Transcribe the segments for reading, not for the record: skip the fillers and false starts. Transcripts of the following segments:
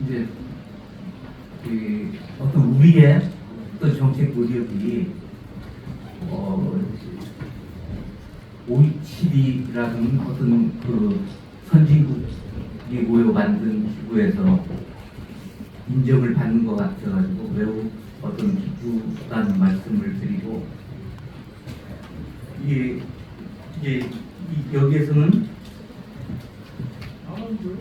이제 어떤 우리의 어떤 정책 노력이 OECD라는 어떤 그 선진국이 모여 만든 기구에서 인정을 받는 것 같아가지고 매우 어떤 기쁘다는 말씀을 드리고, 이제 여기에서는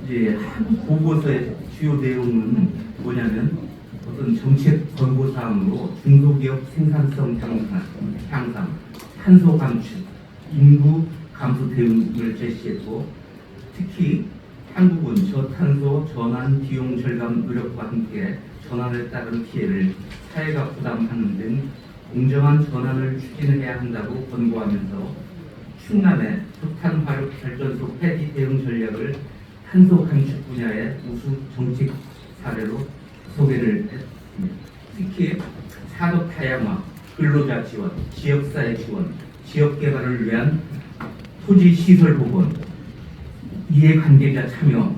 이제 한 보고서의 주요 내용은 뭐냐면 어떤 정책 권고 사항으로 중소기업 생산성 향상, 탄소 감축, 인구 감소 대응을 제시했고, 특히 한국은 저탄소 전환 비용 절감 노력과 함께 전환에 따른 피해를 사회가 부담하는 등 공정한 전환을 추진해야 한다고 권고하면서 충남의 석탄 화력 발전소 폐기 대응 전략을 탄소 감축 분야의 우수 정책 사례로 소개를 했습니다. 특히 산업 다양화, 근로자 지원, 지역사회 지원, 지역 개발을 위한 토지 시설 복원, 이해관계자 참여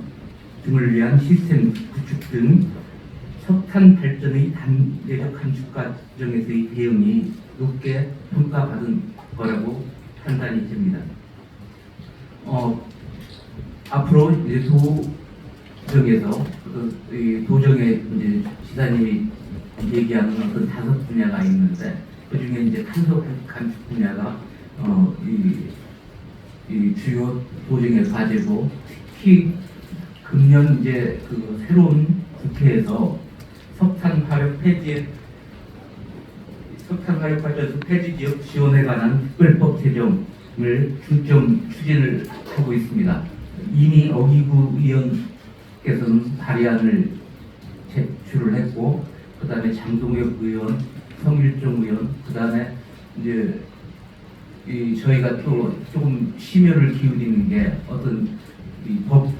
등을 위한 시스템 구축 등 석탄 발전의 단계적 감축 과정에서의 대응이 높게 평가받은 거라고 판단이 됩니다. 앞으로 이제 도정에서 도정에 이제 지사님이 얘기하는 어떤 5분야가 있는데, 그 중에 이제 탄소 감축 분야가 이 주요 도정의 과제고, 특히 금년 이제 그 새로운 국회에서 석탄 화력 발전소 폐지 지역 지원에 관한 특별법 제정을 중점 추진을 하고 있습니다. 이미 어기구 의원께서는 발의안을 제출을 했고, 그 다음에 장동혁 의원, 성일종 의원, 그 다음에 이제 저희가 또 조금 심혈을 기울이는 게 어떤 이 법이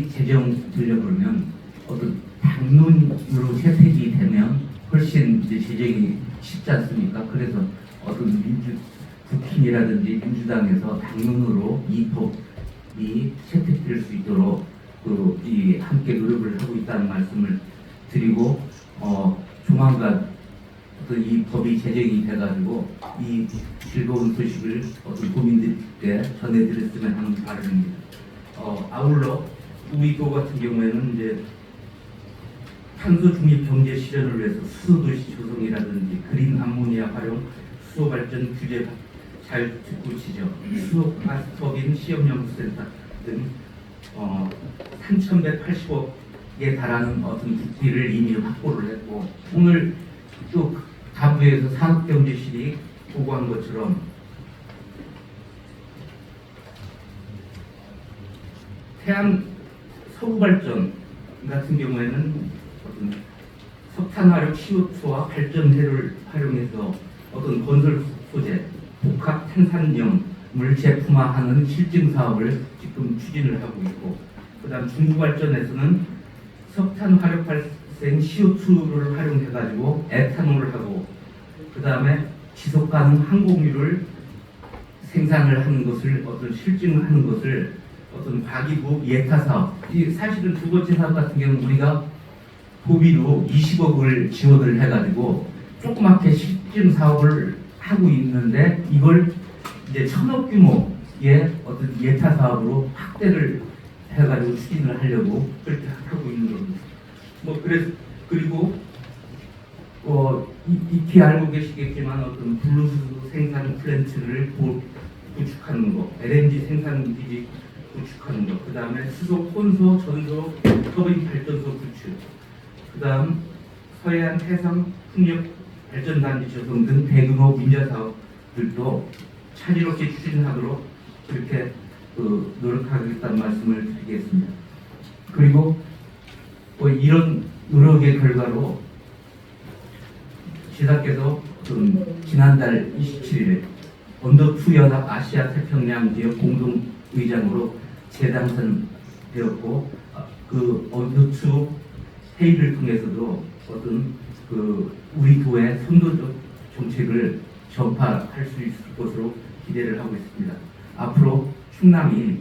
제정되려고 그러면 어떤 당론으로 채택이 되면 훨씬 이제 제정이 쉽지 않습니까? 그래서 어떤 국힘이라든지 민주당에서 당론으로 이 법이 채택될 수 있도록 함께 노력을 하고 있다는 말씀을 드리고, 조만간 어떤 이 법이 제정이 돼가지고 이 즐거운 소식을 어떤 국민들께 전해드렸으면 하는 바람입니다. 아울러 우리 도 같은 경우에는 이제 탄소 중립 경제 실현을 위해서 수소도시 조성이라든지 그린 암모니아 활용, 수소 발전 규제 잘 듣고 지적, 수소 가스터빈 시험 연구센터 등 3,180억에 달하는 어떤 국비를 이미 확보를 했고, 오늘 또 다부에서 산업경제실이 보고한 것처럼 태양 서구발전 같은 경우에는 어떤 석탄화력 CO2와 발전해를 활용해서 어떤 건설 소재, 복합 탄산염을 제품화하는 실증 사업을 지금 추진을 하고 있고, 그다음 중부발전에서는 석탄 화력 발생 CO2를 활용해가지고 에탄올을 하고, 그 다음에 지속 가능 항공유를 생산을 하는 것을 어떤 실증하는 것을 어떤 과기부 예타 사업, 이 사실은 두 번째 사업 같은 경우는 우리가 고비로 20억을 지원을 해가지고 조그맣게 실증 사업을 하고 있는데, 이걸 이제 1,000억 규모의 어떤 예타 사업으로 확대를 해가지고 추진을 하려고 그렇게 하고 있는 겁니다. 그리고 익히 알고 계시겠지만 어떤 블루스 생산 플랜트를 구축하는 거, LNG 생산 기지 구축하는 거, 그 다음에 수소, 혼소, 전소, 터빈 발전소 구축, 그 다음 서해안 해상 풍력 발전단지 조성 등 대규모 민자 사업들도 차질없이 추진하도록 그렇게 노력하겠다는 말씀을 드리겠습니다. 그리고 이런 노력의 결과로 지사께서 지난달 27일에 언더2 연합 아시아 태평양 지역 공동의장으로 재당선되었고, 그 언더2 회의를 통해서도 어떤 우리 도의 선도적 정책을 전파할 수 있을 것으로 기대를 하고 있습니다. 앞으로 충남이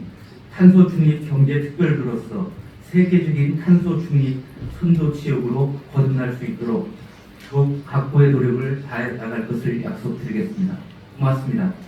탄소 중립 경제 특별도로서 세계적인 탄소 중립 선도 지역으로 거듭날 수 있도록 더욱 각고의 노력을 다해 나갈 것을 약속드리겠습니다. 고맙습니다.